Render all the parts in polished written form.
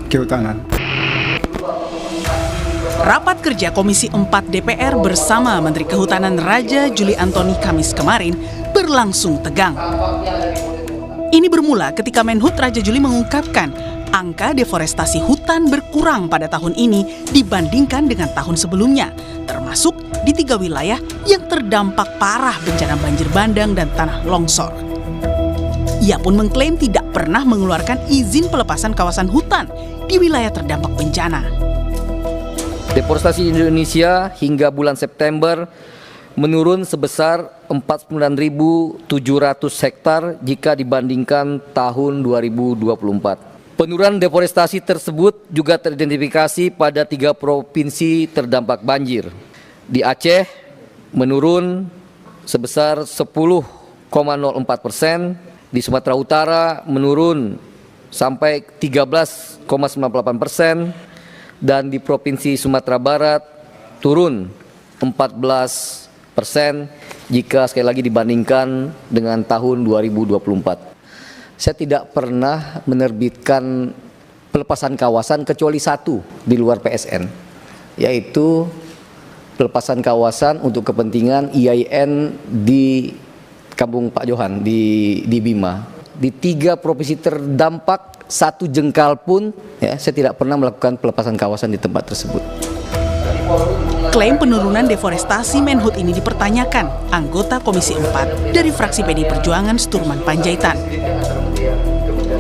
Kehutanan. Rapat kerja Komisi 4 DPR bersama Menteri Kehutanan Raja Juli Antoni Kamis kemarin berlangsung tegang. Ini bermula ketika Menhut Raja Juli mengungkapkan angka deforestasi hutan berkurang pada tahun ini dibandingkan dengan tahun sebelumnya, termasuk di 3 wilayah yang terdampak parah bencana banjir bandang dan tanah longsor. Ia pun mengklaim tidak pernah mengeluarkan izin pelepasan kawasan hutan di wilayah terdampak bencana. Deforestasi Indonesia hingga bulan September menurun sebesar 49.700 hektar jika dibandingkan tahun 2024. Penurunan deforestasi tersebut juga teridentifikasi pada 3 provinsi terdampak banjir. Di Aceh menurun sebesar 10,04%, di Sumatera Utara menurun sampai 13,98%, dan di Provinsi Sumatera Barat turun 14% jika sekali lagi dibandingkan dengan tahun 2024. Saya tidak pernah menerbitkan pelepasan kawasan kecuali satu di luar PSN, yaitu pelepasan kawasan untuk kepentingan IAIN di Kampung Pak Johan di Bima. Di 3 provinsi terdampak 1 jengkal pun saya tidak pernah melakukan pelepasan kawasan di tempat tersebut. Klaim penurunan deforestasi Menhut ini dipertanyakan anggota Komisi 4 dari fraksi PDI Perjuangan Sturman Panjaitan.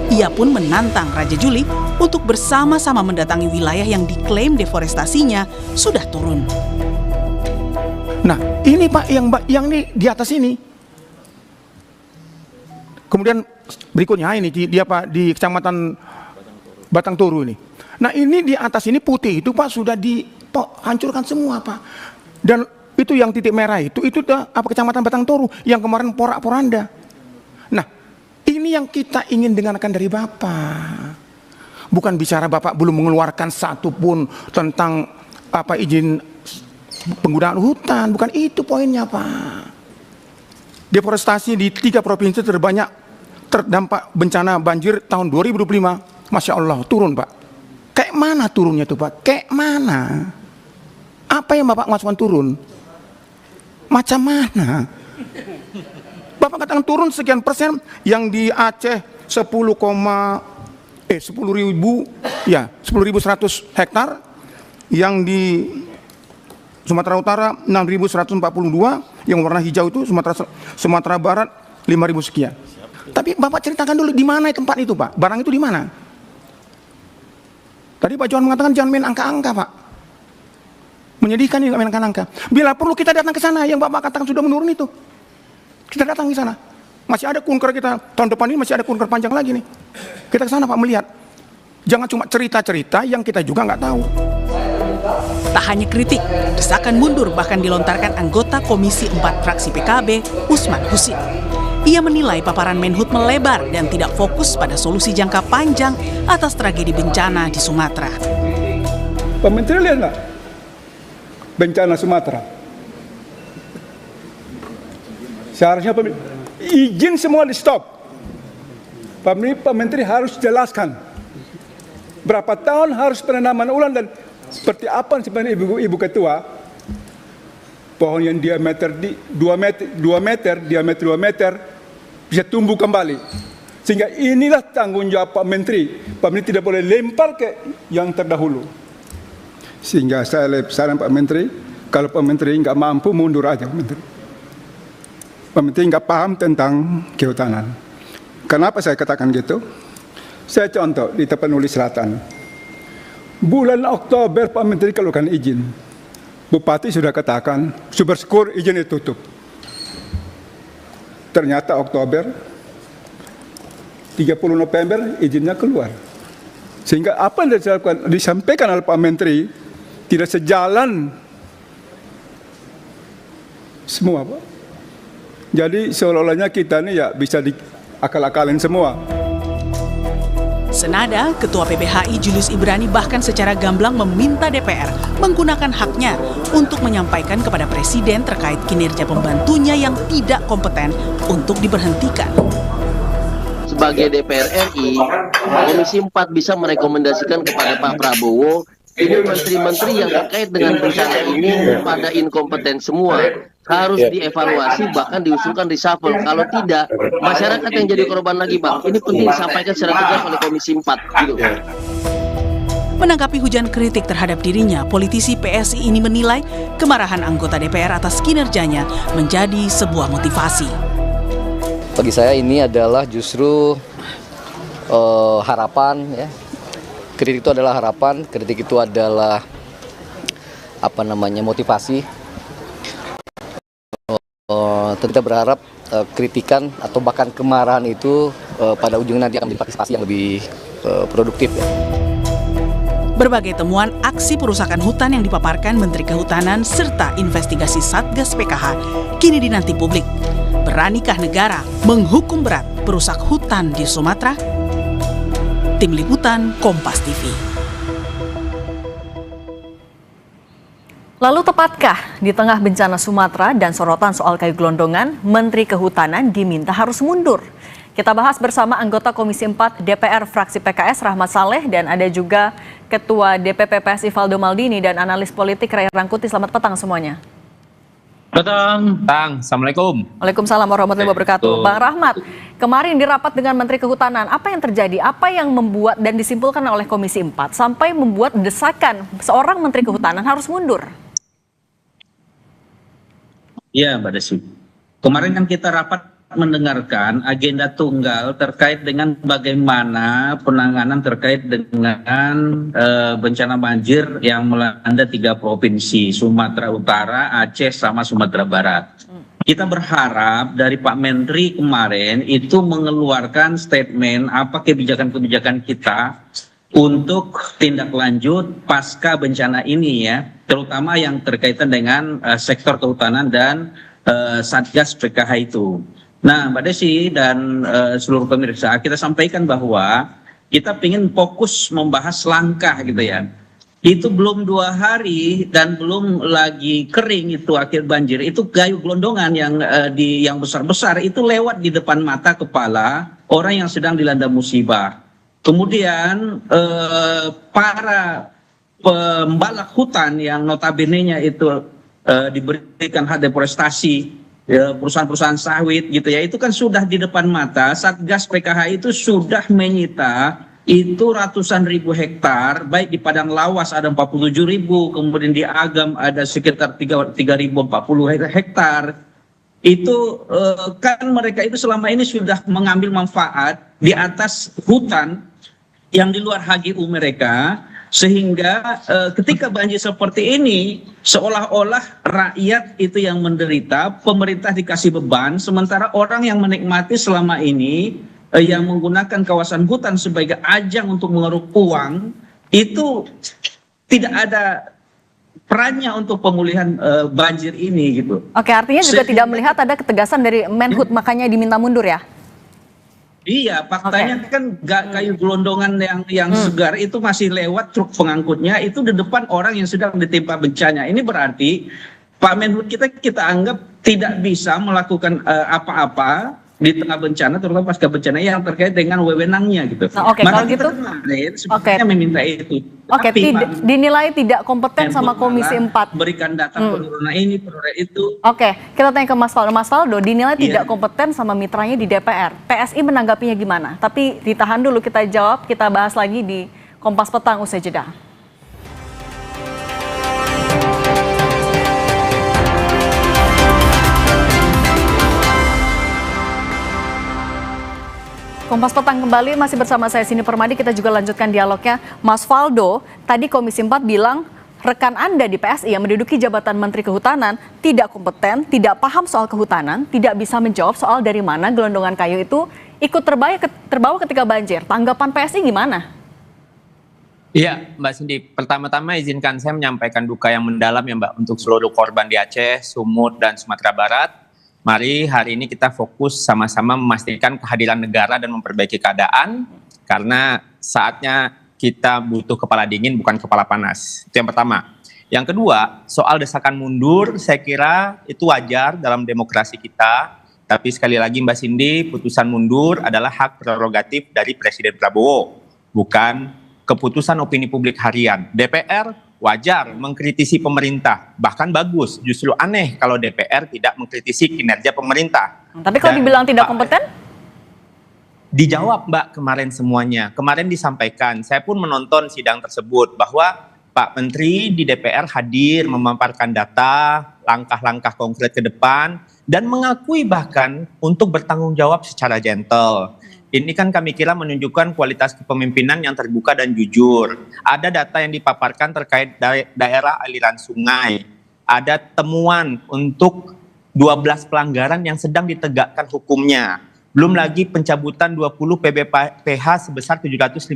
Ia pun menantang Raja Juli untuk bersama-sama mendatangi wilayah yang diklaim deforestasinya sudah turun. Nah, ini Pak yang di atas ini. Kemudian berikutnya ini di Kecamatan Batang Toru ini. Nah, ini di atas ini putih itu Pak sudah dihancurkan semua Pak. Dan itu yang titik merah itu Kecamatan Batang Toru yang kemarin porak-poranda. Nah, ini yang kita ingin dengarkan dari Bapak. Bukan bicara Bapak belum mengeluarkan satu pun tentang izin penggunaan hutan, bukan itu poinnya Pak. Deforestasi di 3 provinsi terbanyak terdampak bencana banjir tahun 2025, Masya Allah turun Pak. Kayak mana turunnya tuh Pak? Kayak mana? Apa yang Bapak maksudkan turun? Macam mana? Bapak katakan turun sekian persen, yang di Aceh 10.100 hektar, yang di Sumatera Utara 6.142, yang warna hijau itu Sumatera Barat 5.000 sekian. Tapi Bapak ceritakan dulu di mana tempat itu Pak? Barang itu di mana? Tadi Pak Johan mengatakan jangan main angka-angka Pak. Menyedihkan ini main angka-angka. Bila perlu kita datang ke sana yang Bapak katakan sudah menurun itu. Kita datang ke sana. Masih ada kunker kita, tahun depan ini masih ada kunker panjang lagi nih. Kita ke sana Pak melihat. Jangan cuma cerita-cerita yang kita juga nggak tahu. Tak hanya kritik, desakan mundur bahkan dilontarkan anggota Komisi 4 fraksi PKB, Usman Husin. Ia menilai paparan Menhut melebar dan tidak fokus pada solusi jangka panjang atas tragedi bencana di Sumatera. Pak Menteri lihat nggak bencana Sumatera? Seharusnya izin semua di stop. Pak Menteri harus jelaskan berapa tahun harus penanaman ulang dan seperti apa sebenarnya Ibu Ketua, pohon yang diameter 2 meter bisa tumbuh kembali. Sehingga inilah tanggung jawab Pak Menteri. Pak Menteri tidak boleh lempar ke yang terdahulu. Sehingga saya saran Pak Menteri, kalau Pak Menteri nggak mampu mundur aja Pak Menteri. Pak Menteri nggak paham tentang kehutanan. Kenapa saya katakan gitu? Saya contoh di Tapanuli Selatan. Bulan Oktober Pak Menteri keluarkan izin. Bupati sudah katakan, syukur izin ditutup. Ternyata Oktober, 30 November izinnya keluar. Sehingga apa yang disampaikan oleh Pak Menteri tidak sejalan semua Pak. Jadi seolah-olahnya kita ini ya bisa diakal-akalin semua. Senada, Ketua PBHI Julius Ibrani bahkan secara gamblang meminta DPR menggunakan haknya untuk menyampaikan kepada Presiden terkait kinerja pembantunya yang tidak kompeten untuk diberhentikan. sebagai DPR RI, Komisi 4 bisa merekomendasikan kepada Pak Prabowo, ini menteri-menteri yang terkait dengan bencana ini pada inkompeten semua, harus dievaluasi bahkan diusulkan reshuffle. Kalau tidak, masyarakat yang jadi korban lagi, Bang. Ini penting disampaikan secara tegas oleh Komisi 4 gitu. Menanggapi hujan kritik terhadap dirinya, politisi PSI ini menilai kemarahan anggota DPR atas kinerjanya menjadi sebuah motivasi. Bagi saya ini adalah justru harapan, ya. Kritik itu adalah harapan, kritik itu adalah motivasi. Kita berharap kritikan atau bahkan kemarahan itu pada ujungnya nanti akan menjadi partisipasi yang lebih produktif, ya. Berbagai temuan aksi perusakan hutan yang dipaparkan Menteri Kehutanan serta investigasi Satgas PKH kini dinanti publik. Beranikah negara menghukum berat perusak hutan di Sumatera? Tim Liputan Kompas TV. Lalu tepatkah di tengah bencana Sumatera dan sorotan soal kayu gelondongan, Menteri Kehutanan diminta harus mundur? Kita bahas bersama anggota Komisi 4 DPR fraksi PKS Rahmat Saleh dan ada juga Ketua DPP PSI Valdo Maldini dan analis politik Ray Rangkuti. Selamat petang semuanya. Petang. Assalamualaikum. Waalaikumsalam warahmatullahi wabarakatuh. Bang Rahmat, kemarin di rapat dengan Menteri Kehutanan, apa yang terjadi? Apa yang membuat dan disimpulkan oleh Komisi 4 sampai membuat desakan seorang Menteri Kehutanan harus mundur? Iya, Mbak Desi. Kemarin kan kita rapat mendengarkan agenda tunggal terkait dengan bagaimana penanganan terkait dengan bencana banjir yang melanda 3 provinsi, Sumatera Utara, Aceh, sama Sumatera Barat. Kita berharap dari Pak Menteri kemarin itu mengeluarkan statement apa kebijakan-kebijakan kita untuk tindak lanjut pasca bencana ini, ya, terutama yang terkaitan dengan sektor kehutanan dan Satgas PKH itu. Nah, Mbak Desi dan seluruh pemirsa, kita sampaikan bahwa kita ingin fokus membahas langkah gitu ya. Itu belum 2 hari dan belum lagi kering itu akhir banjir. Itu kayu gelondongan yang besar-besar itu lewat di depan mata kepala orang yang sedang dilanda musibah. Kemudian para pembalak hutan yang notabene-nya itu diberikan hak deforestasi, perusahaan-perusahaan sawit gitu ya, itu kan sudah di depan mata. Satgas PKH itu sudah menyita itu ratusan ribu hektar, baik di Padang Lawas ada 47.000, kemudian di Agam ada sekitar 3.040 hektar. Itu kan mereka itu selama ini sudah mengambil manfaat di atas hutan yang di luar HGU mereka, sehingga ketika banjir seperti ini seolah-olah rakyat itu yang menderita, pemerintah dikasih beban, sementara orang yang menikmati selama ini yang menggunakan kawasan hutan sebagai ajang untuk mengeruk uang itu tidak ada perannya untuk pemulihan banjir ini gitu. Oke, artinya juga tidak melihat ada ketegasan dari Menhub, makanya diminta mundur ya? Iya, faktanya kan kayu gelondongan yang segar itu masih lewat truk pengangkutnya, itu di depan orang yang sedang ditimpa bencana. Ini berarti Pak Menhub kita anggap tidak bisa melakukan apa-apa di tengah bencana, terutama pasca bencana yang terkait dengan wewenangnya gitu. Nah, oke, maka kalau kita gitu, kemarin sebenarnya meminta itu. Oke, dinilai tidak kompeten sama Komisi 4. Berikan data penurunan ini, penurunan itu. Oke, kita tanya ke Mas Faldo. Mas Faldo, dinilai tidak kompeten sama mitranya di DPR. PSI menanggapinya gimana? Tapi ditahan dulu, kita jawab, kita bahas lagi di Kompas Petang usai jeda. Kompas Petang kembali, masih bersama saya Sini Permadi. Kita juga lanjutkan dialognya. Mas Faldo, tadi Komisi 4 bilang rekan Anda di PSI yang menduduki jabatan Menteri Kehutanan tidak kompeten, tidak paham soal kehutanan, tidak bisa menjawab soal dari mana gelondongan kayu itu ikut terbawa ketika banjir. Tanggapan PSI gimana? Iya, Mbak Cindy. Pertama-tama izinkan saya menyampaikan duka yang mendalam ya Mbak untuk seluruh korban di Aceh, Sumut, dan Sumatera Barat. Mari hari ini kita fokus sama-sama memastikan kehadiran negara dan memperbaiki keadaan, karena saatnya kita butuh kepala dingin bukan kepala panas. Itu yang pertama. Yang kedua, soal desakan mundur, saya kira itu wajar dalam demokrasi kita. Tapi sekali lagi Mbak Cindy, putusan mundur adalah hak prerogatif dari Presiden Prabowo, bukan keputusan opini publik harian. DPR wajar mengkritisi pemerintah, bahkan bagus. Justru aneh kalau DPR tidak mengkritisi kinerja pemerintah. Tapi kalau dibilang tidak kompeten? Dijawab Mbak kemarin semuanya. Kemarin disampaikan, saya pun menonton sidang tersebut bahwa Pak Menteri di DPR hadir memaparkan data, langkah-langkah konkret ke depan, dan mengakui bahkan untuk bertanggung jawab secara gentle. Ini kan kami kira menunjukkan kualitas kepemimpinan yang terbuka dan jujur. Ada data yang dipaparkan terkait daerah aliran sungai. Ada temuan untuk 12 pelanggaran yang sedang ditegakkan hukumnya. Belum lagi pencabutan 20 PBPH sebesar 750.000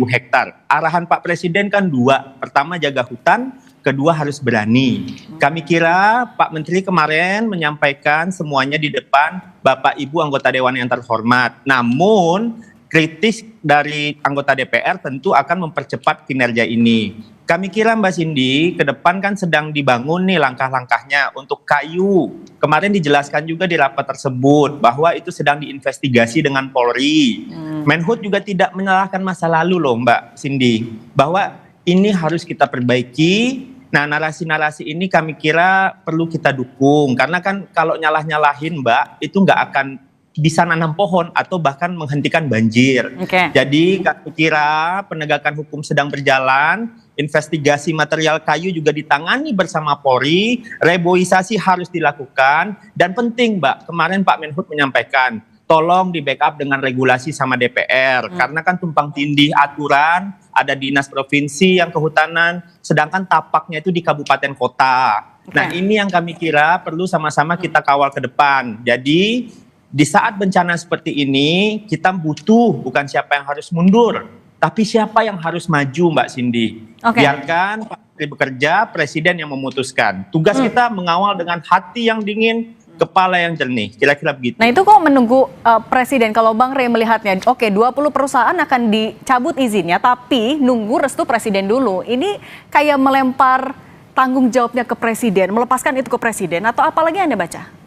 hektar. Arahan Pak Presiden kan dua. Pertama jaga hutan, kedua harus berani. Kami kira Pak Menteri kemarin menyampaikan semuanya di depan Bapak Ibu anggota Dewan yang terhormat. Namun kritis dari anggota DPR tentu akan mempercepat kinerja ini. Kami kira Mbak Cindy, ke depan kan sedang dibangun nih langkah-langkahnya untuk kayu. Kemarin dijelaskan juga di rapat tersebut bahwa itu sedang diinvestigasi dengan Polri. Menhub juga tidak menyalahkan masa lalu loh Mbak Cindy, bahwa ini harus kita perbaiki. Nah, narasi-narasi ini kami kira perlu kita dukung. Karena kan kalau nyalah-nyalahin Mbak, itu nggak akan bisa nanam pohon atau bahkan menghentikan banjir. Jadi kami kira penegakan hukum sedang berjalan, investigasi material kayu juga ditangani bersama Polri, reboisasi harus dilakukan, dan penting Mbak, kemarin Pak Menhub menyampaikan, tolong di backup dengan regulasi sama DPR, karena kan tumpang tindih aturan, ada dinas provinsi yang kehutanan, sedangkan tapaknya itu di kabupaten kota. Nah ini yang kami kira perlu sama-sama kita kawal ke depan. Jadi di saat bencana seperti ini, kita butuh bukan siapa yang harus mundur, tapi siapa yang harus maju Mbak Cindy. Biarkan Pak Menteri bekerja, Presiden yang memutuskan. Tugas kita mengawal dengan hati yang dingin, kepala yang jernih, kira-kira begitu. Nah itu kok menunggu Presiden, kalau Bang Rey melihatnya, oke 20 perusahaan akan dicabut izinnya, tapi nunggu restu Presiden dulu. Ini kayak melempar tanggung jawabnya ke Presiden, melepaskan itu ke Presiden, atau apalagi Anda baca?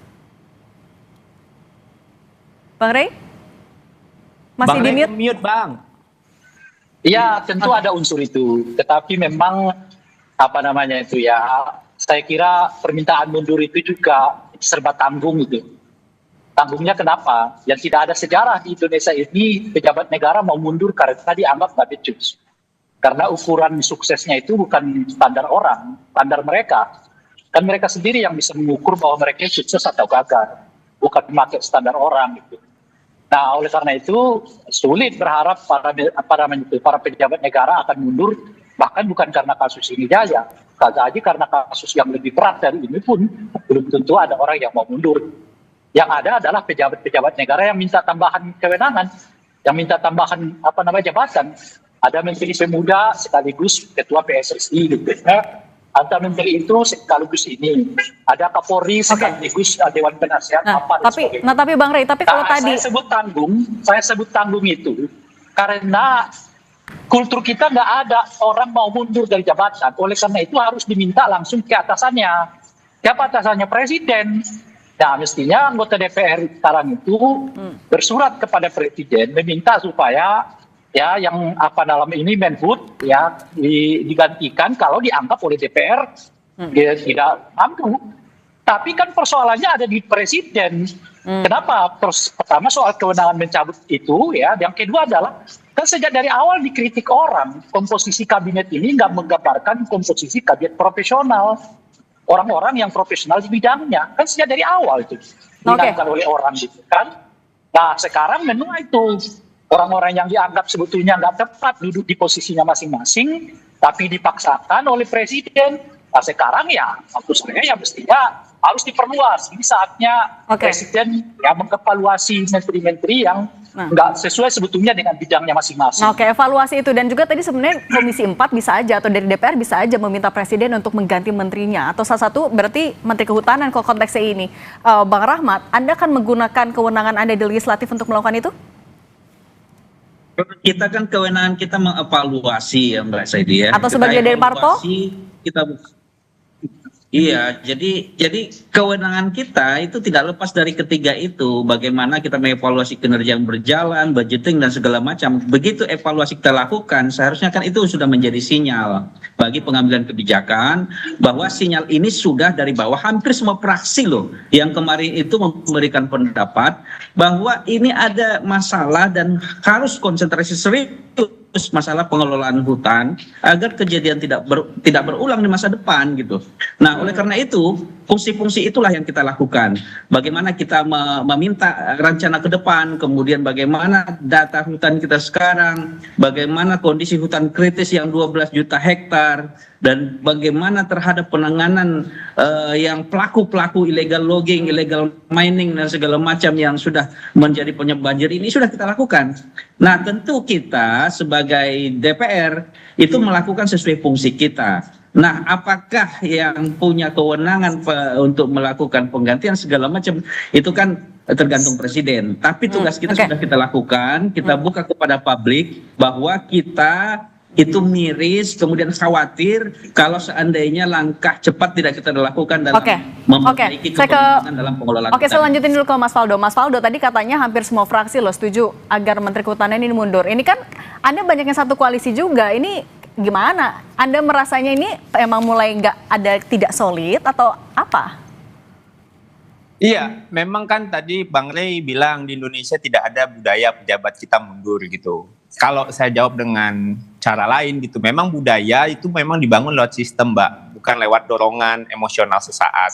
Bang Rey? Masih di mute? Mute Bang. Iya, tentu ada unsur itu. Tetapi memang apa namanya itu ya, saya kira permintaan mundur itu juga serba tanggung itu. Tanggungnya kenapa? Yang tidak ada sejarah di Indonesia ini pejabat negara mau mundur karena dianggap nggak becus. Karena ukuran suksesnya itu bukan standar orang, standar mereka. Kan mereka sendiri yang bisa mengukur bahwa mereka sukses atau gagal, bukan memakai standar orang gitu. Nah, oleh karena itu sulit berharap para pejabat negara akan mundur, bahkan bukan karena kasus ini saja, aja karena kasus yang lebih berat dari ini pun belum tentu ada orang yang mau mundur. Yang ada adalah pejabat-pejabat negara yang minta tambahan kewenangan, yang minta tambahan jabatan. Ada Menteri Pemuda sekaligus Ketua PSSI gitu. Antara menteri itu sekaligus ini, ada Kapolri sekaligus Dewan Penasihat tapi Bang Rey, tapi kalau tadi saya sebut tanggung itu karena kultur kita nggak ada orang mau mundur dari jabatan, oleh karena itu harus diminta langsung ke atasannya. Siapa atasannya? Presiden. Nah, mestinya anggota DPR sekarang itu bersurat kepada Presiden meminta supaya ya yang dalam ini Menhub ya digantikan kalau dianggap oleh DPR dia tidak mampu. Tapi kan persoalannya ada di Presiden. Kenapa? Pertama soal kewenangan mencabut itu ya. Yang kedua adalah kan sejak dari awal dikritik orang komposisi kabinet ini nggak menggambarkan komposisi kabinet profesional. Orang-orang yang profesional di bidangnya kan sejak dari awal itu dilakukan oleh orang gitu kan. Nah sekarang menua itu orang-orang yang dianggap sebetulnya nggak tepat duduk di posisinya masing-masing, tapi dipaksakan oleh Presiden. Nah sekarang ya, menurut saya ya mestinya harus diperluas. Ini saatnya Presiden ya mengevaluasi menteri-menteri yang nggak sesuai sebetulnya dengan bidangnya masing-masing. Evaluasi itu. Dan juga tadi sebenarnya Komisi 4 bisa aja, atau dari DPR bisa aja meminta Presiden untuk mengganti menterinya. Atau salah satu berarti Menteri Kehutanan kalau konteksnya ini. Bang Rahmat, Anda akan menggunakan kewenangan Anda di legislatif untuk melakukan itu? Kita kan kewenangan kita mengevaluasi ya Mbak Saidi ya. Atau sebagai dari parpol? Iya, jadi kewenangan kita itu tidak lepas dari ketiga itu. Bagaimana kita mengevaluasi kinerja yang berjalan, budgeting dan segala macam. Begitu evaluasi kita lakukan, seharusnya kan itu sudah menjadi sinyal bagi pengambilan kebijakan bahwa sinyal ini sudah dari bawah. Hampir semua fraksi loh yang kemarin itu memberikan pendapat bahwa ini ada masalah dan harus konsentrasi serius masalah pengelolaan hutan agar kejadian tidak berulang di masa depan gitu. Nah, oleh karena itu fungsi-fungsi itulah yang kita lakukan. Bagaimana kita meminta rencana ke depan, kemudian bagaimana data hutan kita sekarang, bagaimana kondisi hutan kritis yang 12 juta hektar, dan bagaimana terhadap penanganan yang pelaku-pelaku illegal logging, illegal mining dan segala macam yang sudah menjadi penyebab banjir ini sudah kita lakukan. Nah, tentu kita sebagai DPR itu melakukan sesuai fungsi kita. Nah, apakah yang punya kewenangan untuk melakukan penggantian segala macam itu kan tergantung presiden. Tapi tugas kita sudah kita lakukan, kita buka kepada publik bahwa kita itu miris, kemudian khawatir kalau seandainya langkah cepat tidak kita lakukan dalam memperbaiki kepemimpinan dalam pengelolaan. Oke, saya lanjutin dulu ke Mas Faldo. Mas Faldo, tadi katanya hampir semua fraksi loh setuju agar Menteri Kehutanan ini mundur. Ini kan Anda banyak yang satu koalisi juga. Ini gimana? Anda merasanya ini emang mulai tidak solid atau apa? Iya, memang kan tadi Bang Rey bilang di Indonesia tidak ada budaya pejabat kita mundur gitu. Kalau saya jawab dengan cara lain gitu, memang budaya itu memang dibangun lewat sistem, Mbak, bukan lewat dorongan emosional sesaat.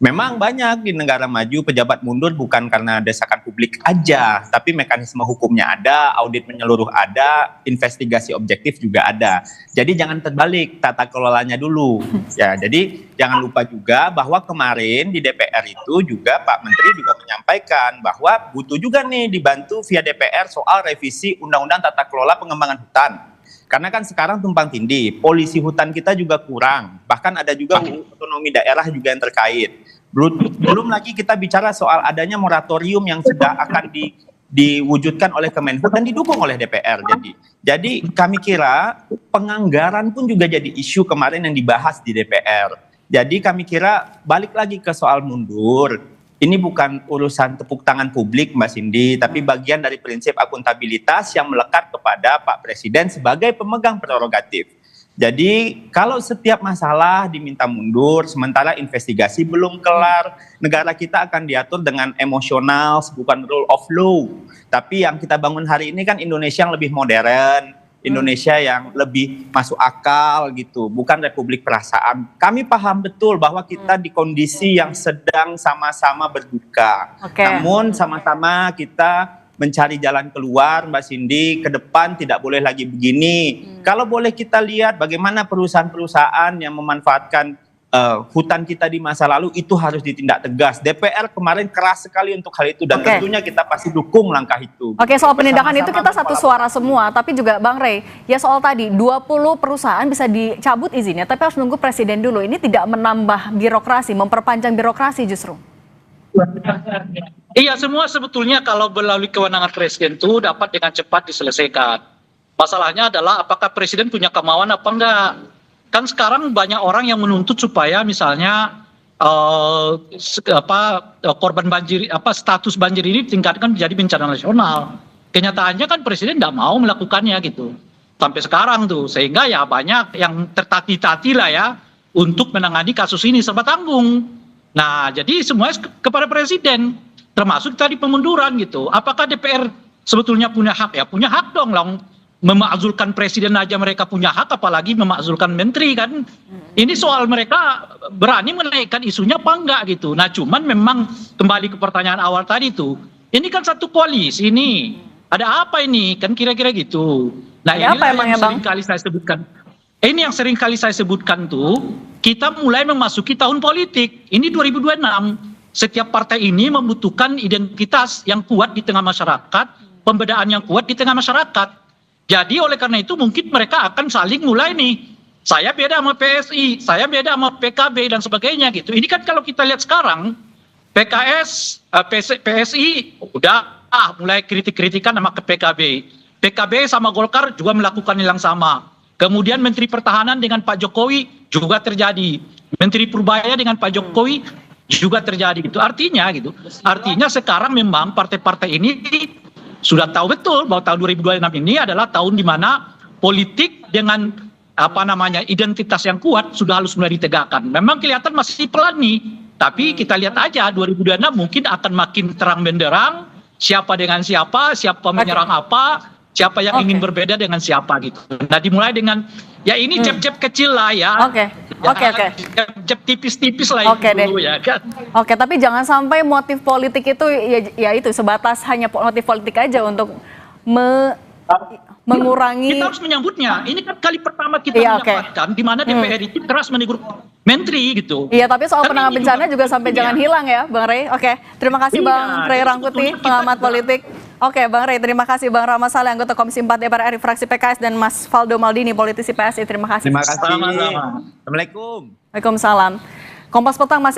Memang banyak di negara maju pejabat mundur bukan karena desakan publik aja, tapi mekanisme hukumnya ada, audit menyeluruh ada, investigasi objektif juga ada. Jadi jangan terbalik, tata kelolanya dulu. Ya, jadi jangan lupa juga bahwa kemarin di DPR itu juga Pak Menteri juga menyampaikan bahwa butuh juga nih dibantu via DPR soal revisi Undang-Undang Tata Kelola Pengembangan Hutan. Karena kan sekarang tumpang tindih, polisi hutan kita juga kurang, bahkan ada juga otonomi daerah juga yang terkait. Belum lagi kita bicara soal adanya moratorium yang sudah akan diwujudkan oleh Kemenhub dan didukung oleh DPR. Jadi kami kira penganggaran pun juga jadi isu kemarin yang dibahas di DPR. Jadi kami kira balik lagi ke soal mundur. Ini bukan urusan tepuk tangan publik, Mbak Cindy, tapi bagian dari prinsip akuntabilitas yang melekat kepada Pak Presiden sebagai pemegang prerogatif. Jadi kalau setiap masalah diminta mundur, sementara investigasi belum kelar, negara kita akan diatur dengan emosional, bukan rule of law. Tapi yang kita bangun hari ini kan Indonesia yang lebih modern, Indonesia yang lebih masuk akal gitu, bukan republik perasaan. Kami paham betul bahwa kita di kondisi yang sedang sama-sama berduka. Namun sama-sama kita mencari jalan keluar, Mbak Cindy, ke depan tidak boleh lagi begini. Kalau boleh kita lihat bagaimana perusahaan-perusahaan yang memanfaatkan hutan kita di masa lalu itu harus ditindak tegas. DPR kemarin keras sekali untuk hal itu dan tentunya kita pasti dukung langkah itu. Oke, soal penindakan itu kita satu suara semua, tapi juga Bang Rey, ya soal tadi 20 perusahaan bisa dicabut izinnya, tapi harus nunggu presiden dulu. Ini tidak menambah birokrasi, memperpanjang birokrasi justru. Iya, semua sebetulnya kalau melalui kewenangan presiden itu dapat dengan cepat diselesaikan. Masalahnya adalah apakah presiden punya kemauan apa enggak. Kan sekarang banyak orang yang menuntut supaya misalnya korban banjir, status banjir ini ditingkatkan menjadi bencana nasional. Kenyataannya kan presiden tidak mau melakukannya gitu sampai sekarang tuh, sehingga ya banyak yang tertati-tati lah ya untuk menangani kasus ini serba tanggung. Nah, jadi semuanya kepada presiden, termasuk tadi pemunduran gitu. Apakah DPR sebetulnya punya hak? Ya punya hak dong lah. Memakzulkan presiden aja mereka punya hak, apalagi memakzulkan menteri kan. Ini soal mereka berani menaikkan isunya apa enggak gitu. Nah cuman memang kembali ke pertanyaan awal tadi tuh, ini kan satu koalisi ini, ada apa ini kan kira-kira gitu. Nah ini yang sering kali saya sebutkan. Ini yang sering kali saya sebutkan tuh, kita mulai memasuki tahun politik. Ini 2026. Setiap partai ini membutuhkan identitas yang kuat di tengah masyarakat, pembedaan yang kuat di tengah masyarakat. Jadi oleh karena itu mungkin mereka akan saling mulai nih, saya beda sama PSI, saya beda sama PKB dan sebagainya gitu. Ini kan kalau kita lihat sekarang, PSI udah mulai kritik-kritikan sama ke PKB. PKB sama Golkar juga melakukan yang sama. Kemudian Menteri Pertahanan dengan Pak Jokowi juga terjadi. Menteri Purbaya dengan Pak Jokowi juga terjadi gitu. Artinya sekarang memang partai-partai ini sudah tahu betul bahwa tahun 2026 ini adalah tahun di mana politik dengan identitas yang kuat sudah harus mulai ditegakkan. Memang kelihatan masih pelan nih, tapi kita lihat aja 2026 mungkin akan makin terang benderang siapa dengan siapa menyerang apa, siapa yang ingin berbeda dengan siapa gitu. Nah, dimulai dengan ya ini jeb-jeb kecil lah ya. Oke. Jeb tipis-tipis lah itu dulu ya kan. Oke, tapi jangan sampai motif politik itu ya itu sebatas hanya motif politik aja untuk mengurangi. Kita harus menyambutnya. Ini kan kali pertama kita menyempatkan di mana DPR itu keras menegur menteri gitu. Iya, tapi soal penanganan bencana juga sampai jangan hilang ya, Bang Rey. Oke, terima kasih Bang Rey Rangkuti, pengamat politik. Oke, Bang Rey, terima kasih. Bang Rahmat Saleh, anggota Komisi 4 DPR RI fraksi PKS, dan Mas Faldo Maldini, politisi PSI. Terima kasih. Terima kasih. Assalamualaikum. Waalaikumsalam. Kompas Petang masih